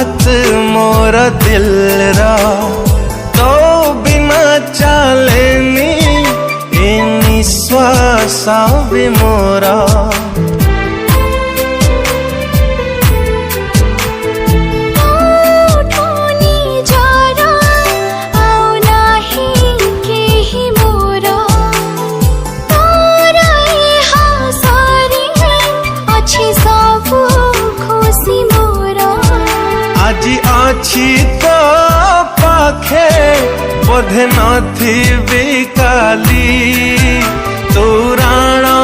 बात मोर दिल रा तो बिना चलेनी ए निश्वास भी मोरा। আজি आछि तो पाखे बोधे नथिबी काली तू राणा